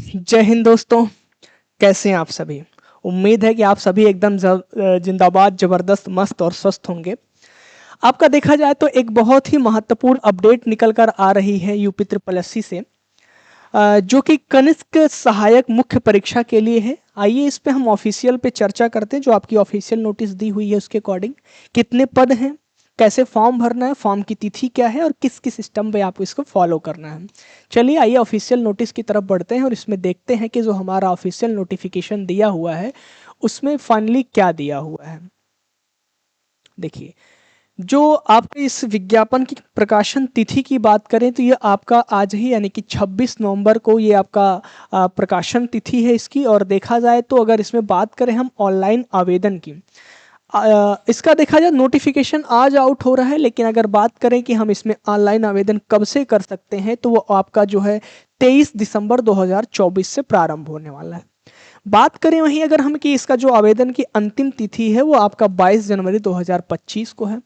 जय हिंद दोस्तों। कैसे हैं आप सभी। उम्मीद है कि आप सभी एकदम जिंदाबाद, जबरदस्त, मस्त और स्वस्थ होंगे। आपका देखा जाए तो एक बहुत ही महत्वपूर्ण अपडेट निकल कर आ रही है यूपी ट्रिपल एससी से, जो कि कनिष्क सहायक मुख्य परीक्षा के लिए है। आइए इस पे हम ऑफिशियल पे चर्चा करते हैं। जो आपकी ऑफिशियल नोटिस दी हुई है उसके अकॉर्डिंग कितने पद हैं, कैसे फॉर्म भरना है, फॉर्म की तिथि क्या है और किस किस सिस्टम पे आपको इसको फॉलो करना है। चलिए आइए ऑफिशियल नोटिस की तरफ बढ़ते हैं और इसमें देखते हैं कि जो हमारा ऑफिशियल नोटिफिकेशन दिया हुआ है उसमें फाइनली क्या दिया हुआ है। देखिए, जो आपके इस विज्ञापन की प्रकाशन तिथि की बात करें तो ये आपका आज ही यानी कि 26 नवंबर को ये आपका प्रकाशन तिथि है इसकी। और देखा जाए तो अगर इसमें बात करें हम ऑनलाइन आवेदन की, इसका देखा जाए नोटिफिकेशन आज आउट हो रहा है, लेकिन अगर बात करें कि हम इसमें ऑनलाइन आवेदन कब से कर सकते हैं तो वो आपका जो है 23 दिसंबर 2024 से प्रारंभ होने वाला है। बात करें वहीं अगर हम कि इसका जो आवेदन की अंतिम तिथि है वो आपका 22 जनवरी 2025 को है।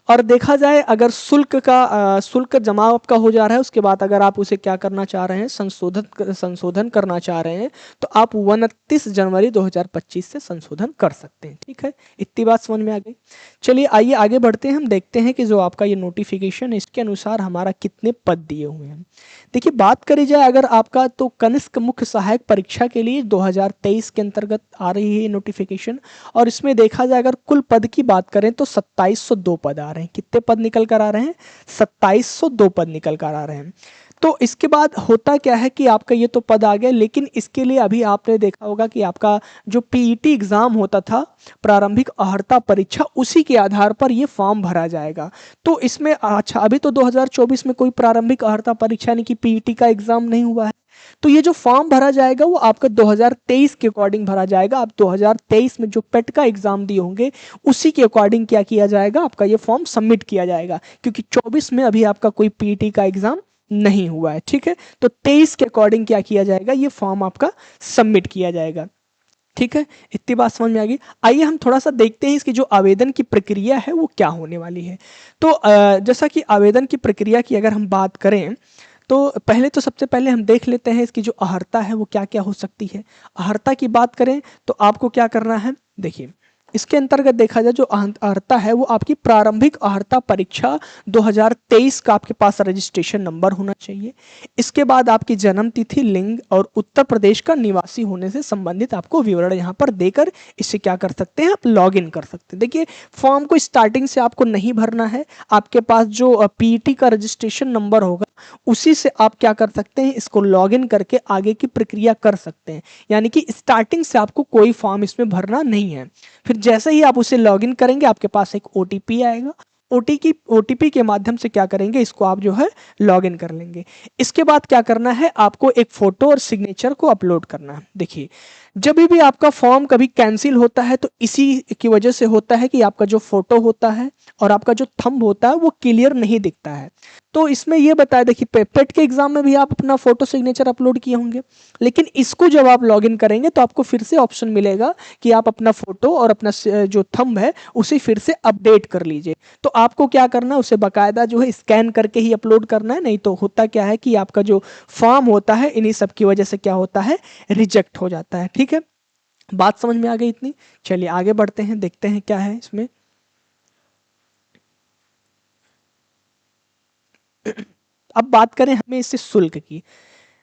और देखा जाए अगर शुल्क जमा आपका हो जा रहा है, उसके बाद अगर आप उसे क्या करना चाह रहे हैं, संशोधन करना चाह रहे हैं तो आप 29 जनवरी 2025 से संशोधन कर सकते हैं। ठीक है, इतनी बात समझ में आ गई। चलिए आइए आगे बढ़ते हैं। हम देखते हैं कि जो आपका ये नोटिफिकेशन है इसके अनुसार हमारा कितने पद दिए हुए हैं। देखिए, बात करी जाए अगर आपका तो कनिष्क मुख्य सहायक परीक्षा के लिए 2023 के अंतर्गत आ रही है नोटिफिकेशन। और इसमें देखा जाए अगर कुल पद की बात करें तो 2702 पद आ रहे हैं। कितने पद निकल कर आ रहे हैं? 2702 पद निकल कर आ रहे हैं। तो इसके बाद होता क्या है कि आपका ये तो पद आ गया, लेकिन इसके लिए अभी आपने देखा होगा कि आपका जो पीईटी एग्जाम होता था, प्रारंभिक अर्हता परीक्षा, उसी के आधार पर ये फॉर्म भरा जाएगा। तो इसमें अच्छा, अभी तो 2024 में कोई प्रारंभिक अर्हता परीक्षा यानी कि पीईटी का एग्जाम नहीं हुआ है। तो ये जो फॉर्म भरा जाएगा वो आपका 2023 के अकॉर्डिंग भरा जाएगा। आप 2023 में जो पेट का एग्जाम दिए होंगे उसी के अकॉर्डिंग क्या किया जाएगा, आपका ये फॉर्म सबमिट किया जाएगा, क्योंकि 24 में अभी आपका कोई पीईटी का एग्जाम नहीं हुआ है। ठीक है, तो 23 के अकॉर्डिंग क्या किया जाएगा, ये फॉर्म आपका सबमिट किया जाएगा। ठीक है, इतनी बात समझ में आ गई। आइए हम थोड़ा सा देखते हैं इसकी जो आवेदन की प्रक्रिया है वो क्या होने वाली है। तो जैसा कि आवेदन की प्रक्रिया की अगर हम बात करें तो पहले तो सबसे पहले हम देख लेते हैं इसकी जो अर्हता है वो क्या क्या हो सकती है। अर्हता की बात करें तो आपको क्या करना है, देखिए इसके अंतर्गत देखा जाए जो अर्हता है वो आपकी प्रारंभिक अर्हता परीक्षा 2023 का आपके पास रजिस्ट्रेशन नंबर होना चाहिए। इसके बाद आपकी जन्म तिथि, लिंग और उत्तर प्रदेश का निवासी होने से संबंधित आपको विवरण यहाँ पर देकर इसे क्या कर सकते हैं, आप लॉग इन कर सकते हैं। देखिए, फॉर्म को स्टार्टिंग से आपको नहीं भरना है। आपके पास जो पीईटी का रजिस्ट्रेशन नंबर होगा उसी से आप क्या कर सकते हैं, इसको लॉग इन करके आगे की प्रक्रिया कर सकते हैं। यानी कि स्टार्टिंग से आपको कोई फॉर्म इसमें भरना नहीं है। फिर जैसे ही आप उसे लॉगिन करेंगे आपके पास एक ओटीपी आएगा। ओटीपी के माध्यम से क्या करेंगे, इसको आप जो है लॉगिन कर लेंगे। इसके बाद क्या करना है, आपको एक फोटो और सिग्नेचर को अपलोड करना है। देखिए, जब भी आपका फॉर्म कभी कैंसिल होता है तो इसी की वजह से होता है कि आपका जो फोटो होता है और आपका जो थंब होता है वो क्लियर नहीं दिखता है। तो इसमें यह बताया, देखिए पेट के एग्जाम में भी आप अपना फोटो सिग्नेचर अपलोड किए होंगे, लेकिन इसको जब आप लॉगिन करेंगे तो आपको फिर से ऑप्शन मिलेगा कि आप अपना फोटो और अपना जो थंब है उसे फिर से अपडेट कर लीजिए। तो आपको क्या करना है, उसे बाकायदा जो है स्कैन करके ही अपलोड करना है। नहीं तो होता क्या है कि आपका जो फॉर्म होता है इन्हीं सब की वजह से क्या होता है, रिजेक्ट हो जाता है। ठीक है, बात समझ में आ गई इतनी। चलिए आगे बढ़ते हैं, देखते हैं क्या है इसमें। अब बात करें हमें इससे शुल्क की।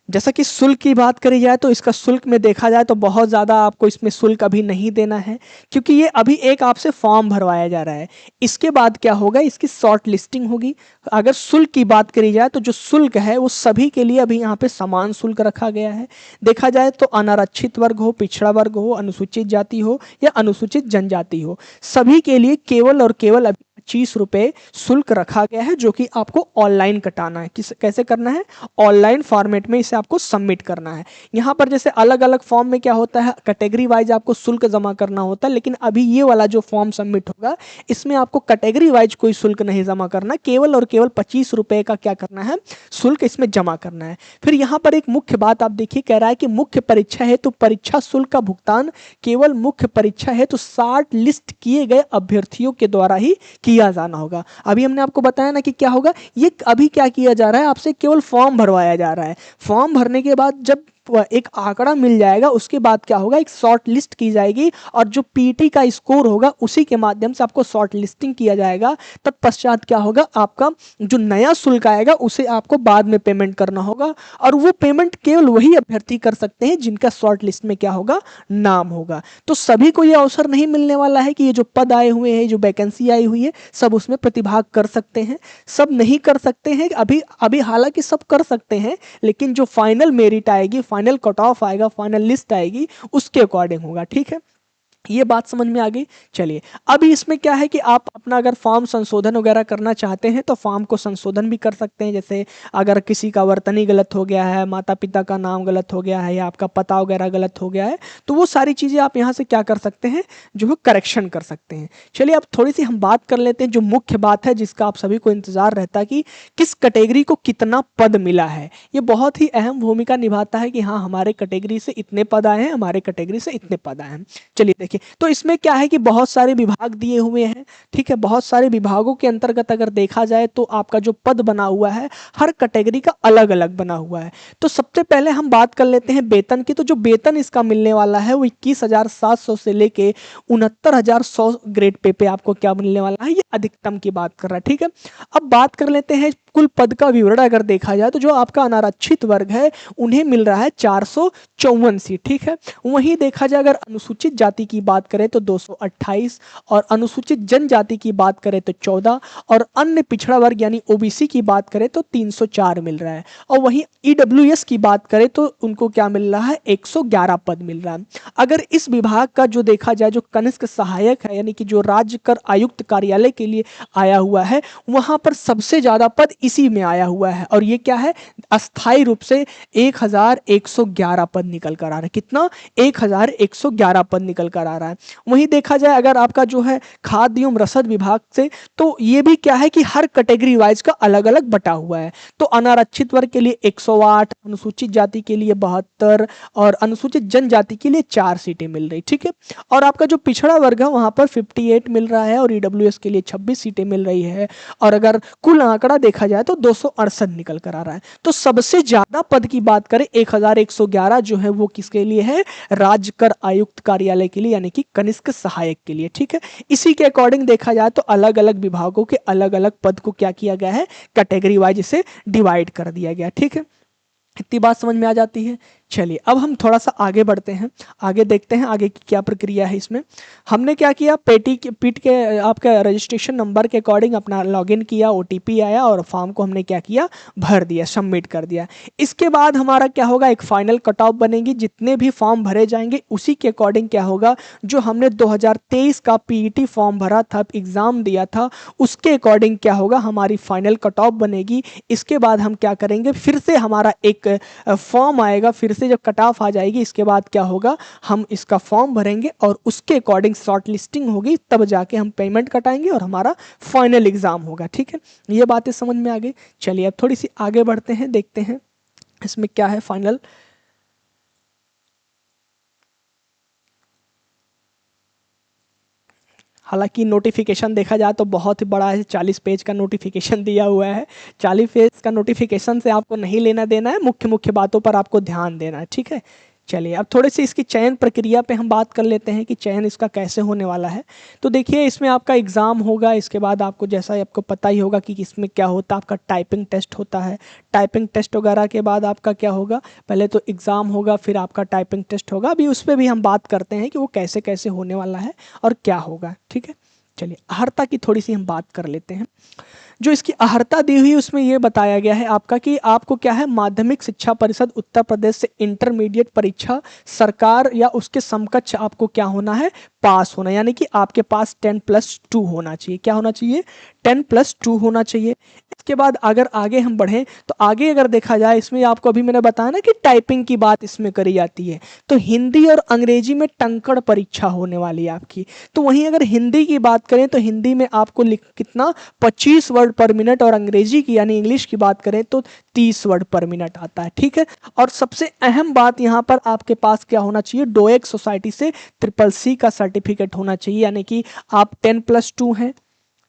जैसा कि शुल्क की बात करी जाए तो इसका शुल्क में देखा जाए तो बहुत ज़्यादा आपको इसमें शुल्क अभी नहीं देना है, क्योंकि ये अभी एक आपसे फॉर्म भरवाया जा रहा है। इसके बाद क्या होगा, इसकी शॉर्ट लिस्टिंग होगी। अगर शुल्क की बात करी जाए तो जो शुल्क है वो सभी के लिए अभी यहाँ पे समान शुल्क रखा गया है। देखा जाए तो अनारक्षित वर्ग हो, पिछड़ा वर्ग हो, अनुसूचित जाति हो या अनुसूचित जनजाति हो, सभी के लिए केवल और केवल अभी 25 रुपये शुल्क रखा गया है, जो कि आपको ऑनलाइन कटाना है। कैसे करना है, ऑनलाइन फॉर्मेट में इसे आपको सबमिट करना है। यहाँ पर जैसे अलग अलग फॉर्म में क्या होता है, कैटेगरी वाइज आपको शुल्क जमा करना होता है, लेकिन अभी ये वाला जो फॉर्म सबमिट होगा इसमें आपको कैटेगरी वाइज कोई शुल्क नहीं जमा करना, केवल और केवल 25 रुपये का क्या करना है, शुल्क इसमें जमा करना है। फिर यहाँ पर एक मुख्य बात आप देखिए, कह रहा है कि मुख्य परीक्षा है तो परीक्षा शुल्क का भुगतान केवल मुख्य परीक्षा है तो 60 लिस्ट किए गए अभ्यर्थियों के द्वारा ही किया जाना होगा। अभी हमने आपको बताया ना कि क्या होगा, ये अभी क्या किया जा रहा है, आपसे केवल फॉर्म भरवाया जा रहा है। फॉर्म भरने के बाद जब एक आंकड़ा मिल जाएगा, उसके बाद क्या होगा, एक शॉर्ट लिस्ट की जाएगी और जो पीटी का स्कोर होगा उसी के माध्यम से आपको शॉर्ट लिस्टिंग किया जाएगा। तत्पश्चात क्या होगा, आपका जो नया शुल्क आएगा उसे आपको बाद में पेमेंट करना होगा, और वो पेमेंट केवल वही अभ्यर्थी कर सकते हैं जिनका शॉर्ट लिस्ट में क्या होगा, नाम होगा। तो सभी को यह अवसर नहीं मिलने वाला है कि ये जो पद आए हुए हैं, जो वैकेंसी आई हुई है, सब उसमें प्रतिभाग कर सकते हैं, सब नहीं कर सकते हैं। अभी अभी हालांकि सब कर सकते हैं, लेकिन जो फाइनल मेरिट आएगी, फाइनल कट ऑफ आएगा, फाइनल लिस्ट आएगी, उसके अकॉर्डिंग होगा। ठीक है, ये बात समझ में आ गई। चलिए, अभी इसमें क्या है कि आप अपना अगर फॉर्म संशोधन वगैरह करना चाहते हैं तो फॉर्म को संशोधन भी कर सकते हैं। जैसे अगर किसी का वर्तनी गलत हो गया है, माता पिता का नाम गलत हो गया है, या आपका पता वगैरह गलत हो गया है, तो वो सारी चीज़ें आप यहाँ से क्या कर सकते हैं, जो है करेक्शन कर सकते हैं। चलिए, अब थोड़ी सी हम बात कर लेते हैं जो मुख्य बात है, जिसका आप सभी को इंतजार रहता है कि किस कैटेगरी को कितना पद मिला है। ये बहुत ही अहम भूमिका निभाता है कि हाँ, हमारे कैटेगरी से इतने पद आए हैं, हमारे कैटेगरी से इतने पद आए हैं। चलिए देखिए, तो इसमें क्या है कि बहुत सारे विभाग दिए हुए हैं। ठीक है, बहुत सारे विभागों के अंतर्गत अगर देखा जाए तो आपका जो पद बना हुआ है हर कैटेगरी का अलग अलग बना हुआ है। तो सबसे पहले हम बात कर लेते हैं वेतन की। तो जो वेतन इसका मिलने वाला है वो 21,700 से लेके 69,100 ग्रेड पे आपको क्या मिलने वाला है, ये अधिकतम की बात कर रहा है। ठीक है, अब बात कर लेते हैं कुल पद का विवरण। अगर देखा जाए तो जो आपका अनारक्षित वर्ग है उन्हें मिल रहा है 454 सीट। ठीक है, वहीं देखा जाए अगर अनुसूचित जाति की बात करें तो 228, और अनुसूचित जनजाति की बात करें तो 14, और अन्य पिछड़ा वर्ग यानी ओबीसी की बात करें तो 304 मिल रहा है। और वहीं ईडब्ल्यूएस की बात करें तो उनको क्या मिल रहा है, 111 पद मिल रहा है। अगर इस विभाग का जो देखा जाए, जो कनिष्क सहायक है यानी कि जो राज्य कर आयुक्त कार्यालय के लिए आया हुआ है, वहां पर सबसे ज्यादा पद इसी में आया हुआ है, और ये क्या है, अस्थायी रूप से 1111 पद निकल कर आ रहा है। कितना, 1111 पद निकल कर आ रहा है। वहीं देखा जाए अगर आपका जो है खाद्य एवं रसद विभाग से, तो ये भी क्या है कि हर कैटेगरी वाइज का अलग अलग बटा हुआ है। तो अनारक्षित वर्ग के लिए 108, अनुसूचित जाति के लिए 72, और अनुसूचित जनजाति के लिए 4 सीटें मिल रही। ठीक है, और आपका जो पिछड़ा वर्ग है वहां पर 58 मिल रहा है, और ईडब्ल्यूएस के लिए 26 सीटें मिल रही है। और अगर कुल आंकड़ा देखा जाए तो 268 निकल कर आ रहा है। तो सबसे ज्यादा पद की बात करें 1111 जो है वो किसके लिए है, राज्य कर आयुक्त कार्यालय के लिए यानी कि कनिष्क सहायक के लिए। ठीक है, इसी के अकॉर्डिंग देखा जाए तो अलग अलग विभागों के अलग अलग पद को क्या किया गया है, कैटेगरी वाइज इसे डिवाइड कर दिया गया। ठीक है, इतनी बात समझ में आ जाती है। चलिए, अब हम थोड़ा सा आगे बढ़ते हैं, आगे देखते हैं आगे की क्या प्रक्रिया है। इसमें हमने क्या किया, पीट के आपका रजिस्ट्रेशन नंबर के अकॉर्डिंग अपना लॉगिन किया, ओटीपी आया और फॉर्म को हमने क्या किया, भर दिया, सबमिट कर दिया। इसके बाद हमारा क्या होगा, एक फाइनल कट ऑफ बनेगी, जितने भी फॉर्म भरे जाएंगे उसी के अकॉर्डिंग क्या होगा, जो हमने 2023 का पीईटी फॉर्म भरा था, एग्जाम दिया था, उसके अकॉर्डिंग क्या होगा, हमारी फाइनल कट ऑफ बनेगी। इसके बाद हम क्या करेंगे, फिर से हमारा एक फॉर्म आएगा, फिर से जब कट ऑफ आ जाएगी इसके बाद क्या होगा, हम इसका फॉर्म भरेंगे और उसके अकॉर्डिंग शॉर्ट लिस्टिंग होगी, तब जाके हम पेमेंट कटाएंगे और हमारा फाइनल एग्जाम होगा। ठीक है, ये बातें समझ में आ गई। चलिए, अब थोड़ी सी आगे बढ़ते हैं, देखते हैं इसमें क्या है फाइनल। हालांकि नोटिफिकेशन देखा जाए तो बहुत ही बड़ा है, 40 पेज का नोटिफिकेशन दिया हुआ है। 40 पेज का नोटिफिकेशन से आपको नहीं लेना देना है, मुख्य मुख्य बातों पर आपको ध्यान देना है। ठीक है, चलिए, अब थोड़ी सी इसकी चयन प्रक्रिया पे हम बात कर लेते हैं कि चयन इसका कैसे होने वाला है। तो देखिए, इसमें आपका एग्ज़ाम होगा, इसके बाद आपको जैसा आपको पता ही होगा कि इसमें क्या होता है, आपका टाइपिंग टेस्ट होता है। टाइपिंग टेस्ट वगैरह के बाद आपका क्या होगा, पहले तो एग्ज़ाम होगा, फिर आपका टाइपिंग टेस्ट होगा। अभी उस पर भी हम बात करते हैं कि वो कैसे कैसे होने वाला है और क्या होगा। ठीक है, चलिए, अर्हता की थोड़ी सी हम बात कर लेते हैं। जो इसकी अर्हता दी हुई उसमें यह बताया गया है आपका कि आपको क्या है, माध्यमिक शिक्षा परिषद उत्तर प्रदेश से इंटरमीडिएट परीक्षा सरकार या उसके समकक्ष आपको क्या होना है, पास होना, यानी कि आपके पास 10+2 होना चाहिए। क्या होना चाहिए, 10+2 होना चाहिए। इसके बाद अगर आगे हम बढ़ें तो आगे अगर देखा जाए, इसमें आपको अभी मैंने बताया ना कि टाइपिंग की बात इसमें करी जाती है, तो हिंदी और अंग्रेजी में टंकण परीक्षा होने वाली है आपकी। तो वहीं अगर हिंदी की बात करें तो हिंदी में आपको कितना, 25 वर्ड पर मिनट, और अंग्रेजी की यानी इंग्लिश की बात करें तो 30 वर्ड पर मिनट आता है। ठीक है, और सबसे अहम बात यहाँ पर आपके पास क्या होना चाहिए, डोएक सोसाइटी से CCC का सर्टिफिकेट होना चाहिए, यानी कि आप 10+2 हैं।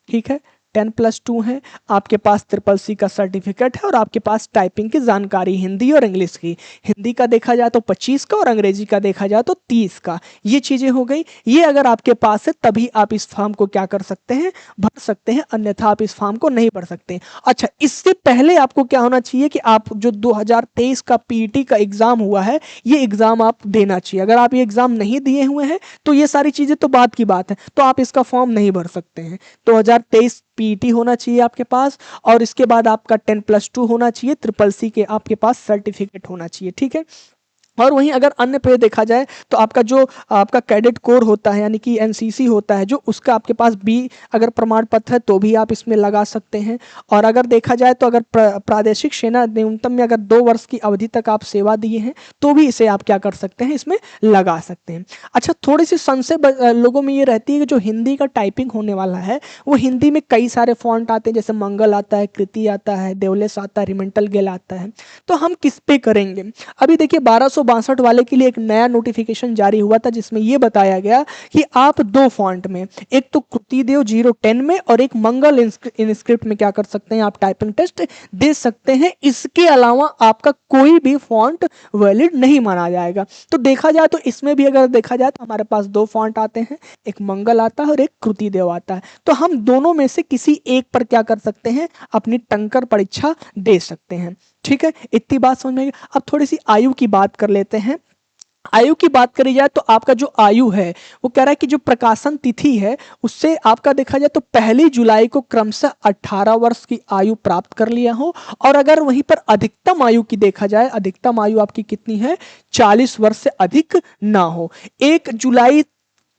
ठीक है, 10+2 है, आपके पास ट्रिपल सी का सर्टिफिकेट है और आपके पास टाइपिंग की जानकारी हिंदी और इंग्लिश की, हिंदी का देखा जाए तो 25 का और अंग्रेजी का देखा जाए तो 30 का, ये चीज़ें हो गई। ये अगर आपके पास है तभी आप इस फॉर्म को क्या कर सकते हैं, भर सकते हैं, अन्यथा आप इस फॉर्म को नहीं भर सकते। अच्छा, इससे पहले आपको क्या होना चाहिए कि आप जो 2023 का पीईटी का एग्जाम हुआ है ये एग्जाम आप देना चाहिए। अगर आप ये एग्जाम नहीं दिए हुए हैं तो ये सारी चीजें तो बात की बात है, तो आप इसका फॉर्म नहीं भर सकते हैं। 2023 पीईटी होना चाहिए आपके पास और इसके बाद आपका 10+2 होना चाहिए, ट्रिपल सी के आपके पास सर्टिफिकेट होना चाहिए, ठीक है। और वहीं अगर अन्य पे देखा जाए तो आपका जो आपका कैडेट कोर होता है यानी कि एनसीसी होता है जो, उसका आपके पास बी अगर प्रमाण पत्र है तो भी आप इसमें लगा सकते हैं। और अगर देखा जाए तो अगर प्रादेशिक सेना न्यूनतम में अगर 2 वर्ष की अवधि तक आप सेवा दिए हैं तो भी इसे आप क्या कर सकते हैं, इसमें लगा सकते हैं। अच्छा, थोड़ी सी संशय लोगों में ये रहती है कि जो हिंदी का टाइपिंग होने वाला है वो हिंदी में कई सारे फॉन्ट आते हैं, जैसे मंगल आता है, कृति आता है, देवलेस आता है, रिमेंटल गेल आता है, तो हम किस पे करेंगे। अभी देखिए 1262 वाले के लिए एक नया नोटिफिकेशन जारी हुआ था जिसमें यह बताया गया कि आप 2 फॉन्ट में, एक तो कृतिदेव 010 में और एक मंगल इंस्क्रिप्ट में क्या कर सकते हैं, आप टाइपिंग टेस्ट दे सकते हैं। इसके अलावा आपका कोई भी फॉन्ट वैलिड नहीं माना जाएगा। तो देखा जाए तो इसमें भी अगर देखा जाए तो हमारे पास 2 फॉन्ट आते हैं, एक मंगल आता है और एक कृतिदेव आता है, तो हम दोनों में से किसी एक पर क्या कर सकते हैं, अपनी टंकर परीक्षा दे सकते हैं, ठीक है। इतनी बात समझ में आई। अब थोड़ी सी आयु की बात कर लेते हैं। आयु की बात करी जाए तो आपका जो आयु है वो कह रहा है कि जो प्रकाशन तिथि है उससे आपका देखा जाए तो 1 जुलाई को क्रमशः 18 वर्ष की आयु प्राप्त कर लिया हो, और अगर वहीं पर अधिकतम आयु की देखा जाए, अधिकतम आयु आपकी कितनी है, 40 वर्ष से अधिक ना हो। 1 जुलाई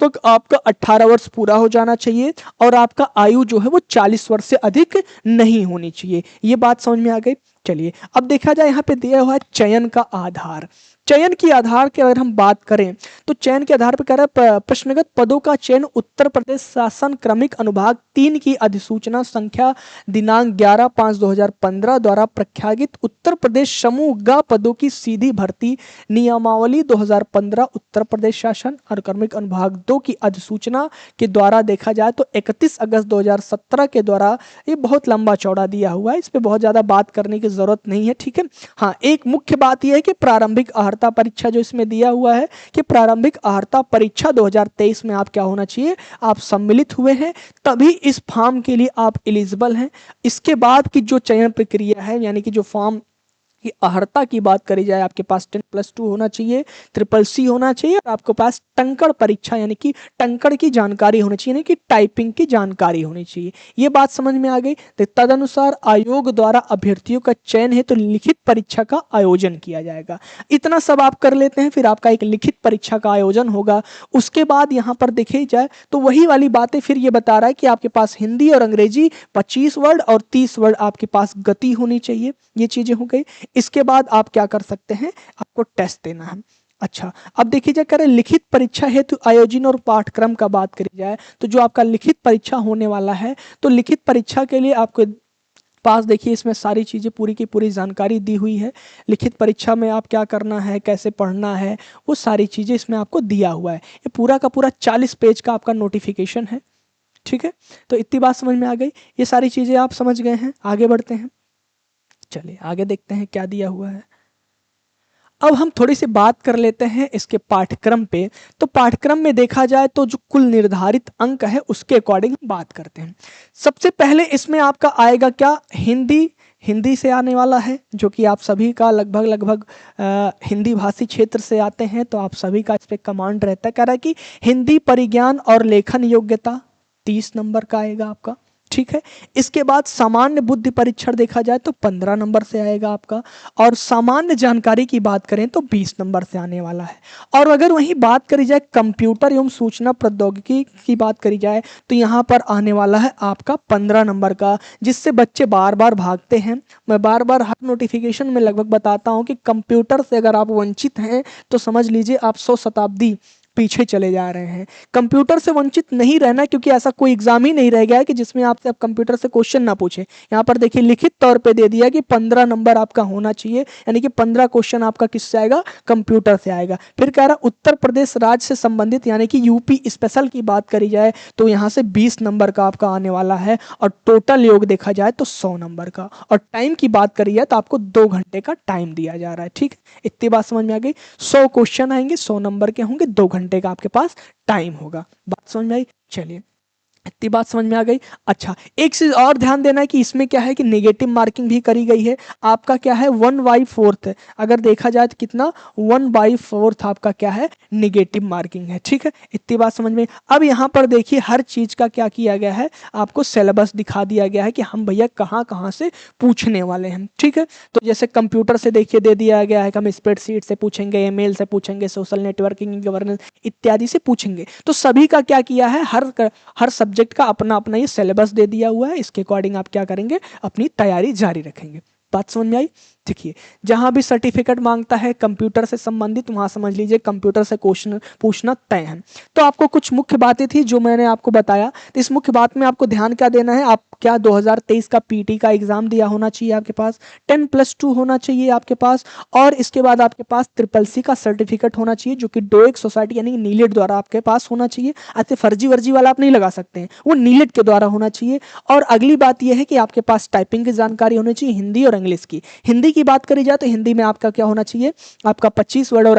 तो आपका 18 वर्ष पूरा हो जाना चाहिए और आपका आयु जो है वो 40 वर्ष से अधिक नहीं होनी चाहिए। ये बात समझ में आ गई। चलिए अब देखा जाए यहाँ पे दिया हुआ है चयन का आधार। चयन के आधार की अगर हम बात करें तो चयन के आधार पर कह रहा है प्रश्नगत पदों का चयन उत्तर प्रदेश शासन क्रमिक अनुभाग 3 की अधिसूचना संख्या दिनांक 11/5/2015 द्वारा प्रख्यापित उत्तर प्रदेश समूह ग पदों की सीधी भर्ती नियमावली 2015 उत्तर प्रदेश शासन और क्रमिक अनुभाग 2 की अधिसूचना के द्वारा देखा जाए तो 31 अगस्त 2017 के द्वारा, ये बहुत लंबा चौड़ा दिया हुआ है, इस पर बहुत ज्यादा बात करने की जरूरत नहीं है, ठीक है। हाँ, एक मुख्य बात यह है कि प्रारंभिक अहर्ता परीक्षा जो इसमें दिया हुआ है कि प्रारंभिक अहर्ता परीक्षा 2023 में आप क्या होना चाहिए, आप सम्मिलित हुए हैं, तभी इस फॉर्म के लिए आप एलिजिबल हैं। इसके बाद की जो चयन प्रक्रिया है यानी कि जो फॉर्म की अहर्ता की बात करी जाए, आपके पास 10+2 होना चाहिए, ट्रिपल सी होना चाहिए और आपके पास टंकड़ परीक्षा यानी कि टंकड़ की जानकारी होनी चाहिए, यानी कि टाइपिंग की जानकारी होनी चाहिए। ये बात समझ में आ गई। तो तदनुसार आयोग द्वारा अभ्यर्थियों का चयन है तो लिखित परीक्षा का आयोजन किया जाएगा। इतना सब आप कर लेते हैं, फिर आपका एक लिखित परीक्षा का आयोजन होगा। उसके बाद यहाँ पर देखी जाए तो वही वाली बातें फिर ये बता रहा है कि आपके पास हिंदी और अंग्रेजी 25 वर्ड और 30 वर्ड आपके पास गति होनी चाहिए। ये चीजें हो गई। इसके बाद आप क्या कर सकते हैं, आपको टेस्ट देना है। अच्छा, अब देखिए जाए करें लिखित परीक्षा हेतु आयोजन और पाठ्यक्रम का बात करी जाए तो जो आपका लिखित परीक्षा होने वाला है तो लिखित परीक्षा के लिए आपको पास देखिए इसमें सारी चीज़ें पूरी की पूरी जानकारी दी हुई है। लिखित परीक्षा में आप क्या करना है, कैसे पढ़ना है, वो सारी चीज़ें इसमें आपको दिया हुआ है। ये पूरा का पूरा 40 पेज का आपका नोटिफिकेशन है, ठीक है। तो इतनी बात समझ में आ गई, ये सारी चीज़ें आप समझ गए हैं। आगे बढ़ते हैं, चलिए आगे देखते हैं क्या दिया हुआ है। अब हम थोड़ी सी बात कर लेते हैं इसके पाठ्यक्रम पे। तो पाठ्यक्रम में देखा जाए तो जो कुल निर्धारित अंक है उसके अकॉर्डिंग बात करते हैं। सबसे पहले इसमें आपका आएगा क्या, हिंदी, हिंदी से आने वाला है जो कि आप सभी का लगभग हिंदी भाषी क्षेत्र से आते हैं तो आप सभी का इस पे कमांड रहता है। कह रहा है कि हिंदी परिज्ञान और लेखन योग्यता 30 नंबर का आएगा आपका, ठीक है। इसके बाद सामान्य बुद्धि परीक्षण देखा जाए तो 15 नंबर से आएगा आपका, और सामान्य जानकारी की बात करें तो 20 नंबर से आने वाला है। और अगर वहीं बात करी जाए कंप्यूटर एवं सूचना प्रौद्योगिकी की बात करी जाए तो यहाँ पर आने वाला है आपका 15 नंबर का, जिससे बच्चे बार बार भागते हैं। मैं बार बार हर नोटिफिकेशन में लगभग बताता हूँ कि कंप्यूटर से अगर आप वंचित हैं तो समझ लीजिए आप 100 शताब्दी पीछे चले जा रहे हैं। कंप्यूटर से वंचित नहीं रहना, क्योंकि ऐसा कोई एग्जाम ही नहीं रह गया है कि जिसमें आपसे अब कंप्यूटर से क्वेश्चन ना पूछे। यहाँ पर देखिए लिखित तौर पे दे दिया कि 15 नंबर आपका होना चाहिए, यानी कि 15 क्वेश्चन आपका किससे आएगा, कंप्यूटर से आएगा। फिर कह रहा उत्तर प्रदेश राज्य से संबंधित यानी कि यूपी स्पेशल की बात करी जाए तो यहाँ से 20 नंबर का आपका आने वाला है, और टोटल योग देखा जाए तो 100 नंबर का। और टाइम की बात करी जाए तो आपको 2 घंटे का टाइम दिया जा रहा है। ठीक, इतनी बात समझ में आ गई। 100 क्वेश्चन आएंगे, 100 नंबर के होंगे, 2 घंटे का आपके पास टाइम होगा। बात समझ में आई? चलिए, इतनी बात समझ में आ गई। अच्छा, एक चीज और ध्यान देना है कि इसमें क्या है कि नेगेटिव मार्किंग भी करी गई है। आपका क्या है 1/4 है, अगर देखा जाए तो कितना 1/4 आपका क्या है नेगेटिव मार्किंग है। ठीक है, इतनी बात समझ में। अब यहाँ पर देखिए हर चीज का क्या किया गया है, आपको सिलेबस दिखा दिया गया है कि हम भैया कहाँ कहाँ से पूछने वाले हैं। ठीक है, तो जैसे कंप्यूटर से देखिए दे दिया गया है कि हम स्प्रेडशीट से पूछेंगे, ईमेल से पूछेंगे, सोशल नेटवर्किंग, गवर्नेंस इत्यादि से पूछेंगे। तो सभी का क्या किया है, हर सब्जेक्ट का अपना अपना ये सिलेबस दे दिया हुआ है। इसके अकॉर्डिंग आप क्या करेंगे, अपनी तैयारी जारी रखेंगे। बात समझ में आई? देखिए, जहां भी सर्टिफिकेट मांगता है कंप्यूटर से संबंधित, वहां समझ लीजिए कंप्यूटर से क्वेश्चन पूछना तय है। तो आपको कुछ मुख्य बातें थी जो मैंने आपको बताया। तो इस मुख्य बात में आपको ध्यान क्या देना है, आप क्या 2023 का पीटी का एग्जाम दिया होना चाहिए आपके पास, 10+2 होना चाहिए आपके पास, और इसके बाद आपके पास SSC का सर्टिफिकेट होना चाहिए जो कि डोएक सोसाइटी यानी नीलेट द्वारा आपके पास होना चाहिए। ऐसे फर्जी वर्जी वाला आप नहीं लगा सकते हैं, वो नीलेट के द्वारा होना चाहिए। और अगली बात यह है कि आपके पास टाइपिंग की जानकारी होनी चाहिए, हिंदी और इंग्लिश की। हिंदी की बात करी जाए तो हिंदी में आपका क्या होना चाहिए, आपका 25 वर्ड, और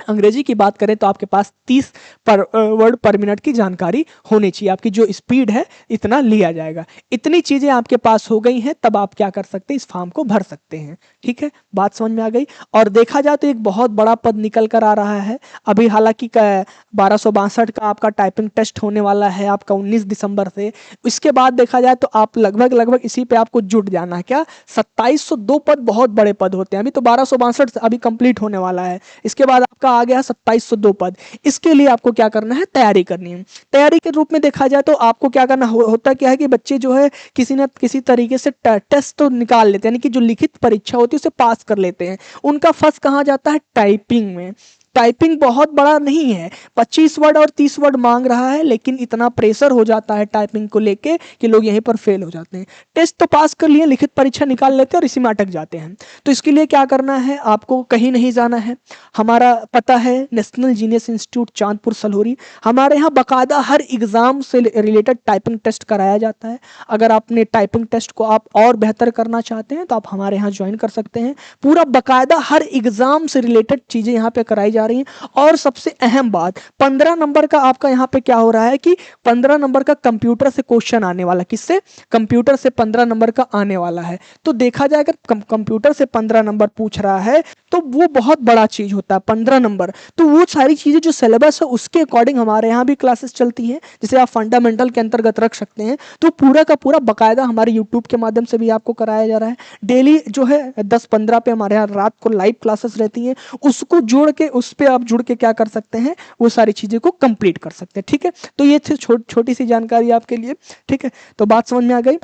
अंग्रेजी की बात करें तो आपके पास 30 वर्ड पर मिनट की जानकारी होनी चाहिए। आपकी जो स्पीड है इतना लिया जाएगा। इतनी चीजें आपके पास हो गई हैं, तब आप क्या कर सकते हैं, इस फॉर्म को भर सकते हैं। ठीक है, बात समझ में आ गई। और देखा जाए तो एक बहुत बड़ा पद निकल कर आ रहा है अभी, हालांकि 1262 का आपका टाइपिंग टेस्ट होने वाला है आपका 19 दिसंबर से। इसके बाद देखा जाए तो आप लगभग इसी पे आपको जुट जाना है। क्या 2702 पद बहुत बड़े पद होते हैं। अभी तो 1262 अभी कंप्लीट होने वाला है, इसके बाद आपका आ गया 2702 पद। इसके लिए आपको क्या करना है, तैयारी करनी है। तैयारी के रूप में देखा जाए तो आपको क्या करना होता क्या है कि बच्चे जो है किसी न किसी तरीके से टेस्ट तो निकाल लेते हैं, यानी कि जो लिखित परीक्षा होती है उसे पास कर लेते हैं। उनका फर्स्ट कहाँ जाता है, टाइपिंग में। टाइपिंग बहुत बड़ा नहीं है, 25 वर्ड और 30 वर्ड मांग रहा है, लेकिन इतना प्रेशर हो जाता है टाइपिंग को लेके कि लोग यहीं पर फेल हो जाते हैं। टेस्ट तो पास कर लिए, लिखित परीक्षा निकाल लेते हैं और इसी में अटक जाते हैं। तो इसके लिए क्या करना है, आपको कहीं नहीं जाना है। हमारा पता है नेशनल जीनियस इंस्टीट्यूट चांदपुर सलहोरी, हमारे यहाँ बाकायदा हर एग्जाम से रिलेटेड टाइपिंग टेस्ट कराया जाता है। अगर आपने टाइपिंग टेस्ट को आप और बेहतर करना चाहते हैं तो आप हमारे यहाँ ज्वाइन कर सकते हैं। पूरा बाकायदा हर एग्जाम से रिलेटेड चीजें यहाँ पे कराई जा रही हैं। और सबसे अहम बात, 15 नंबर का आपका यहाँ पे क्या हो रहा है कि 15 नंबर का कंप्यूटर से क्वेश्चन आने वाला, किससे, कंप्यूटर से 15 नंबर का आने वाला है। तो देखा जाए अगर कंप्यूटर से 15 नंबर पूछ रहा है तो वो बहुत बड़ा चीज होता है 15 नंबर। तो वो सारी चीजें जो सिलेबस है उसके अकॉर्डिंग हमारे यहाँ भी क्लासेस चलती हैं, जिसे आप फंडामेंटल के अंतर्गत रख सकते हैं। तो पूरा का पूरा बाकायदा हमारे यूट्यूब के माध्यम से भी आपको कराया जा रहा है। डेली जो है 10-15 पे हमारे यहाँ रात को लाइव क्लासेस रहती हैं, उसको जोड़ के उस पर आप जुड़ के क्या कर सकते हैं, वो सारी चीजें को कंप्लीट कर सकते हैं। ठीक है, तो ये थी छोटी सी जानकारी आपके लिए। ठीक है, तो बात समझ में आ गई।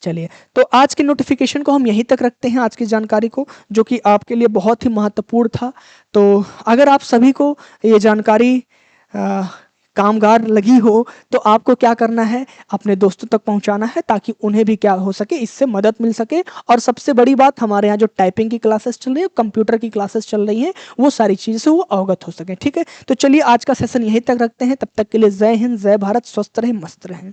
चलिए, तो आज के नोटिफिकेशन को हम यहीं तक रखते हैं, आज की जानकारी को, जो कि आपके लिए बहुत ही महत्वपूर्ण था। तो अगर आप सभी को ये जानकारी कामगार लगी हो तो आपको क्या करना है, अपने दोस्तों तक पहुंचाना है, ताकि उन्हें भी क्या हो सके, इससे मदद मिल सके। और सबसे बड़ी बात, हमारे यहाँ जो टाइपिंग की क्लासेस चल रही है, कंप्यूटर की क्लासेस चल रही हैं, वो सारी चीज़ से वो अवगत हो सके। ठीक है, तो चलिए आज का सेशन यहीं तक रखते हैं। तब तक के लिए जय हिंद, जय भारत, स्वस्थ रहें, मस्त रहें।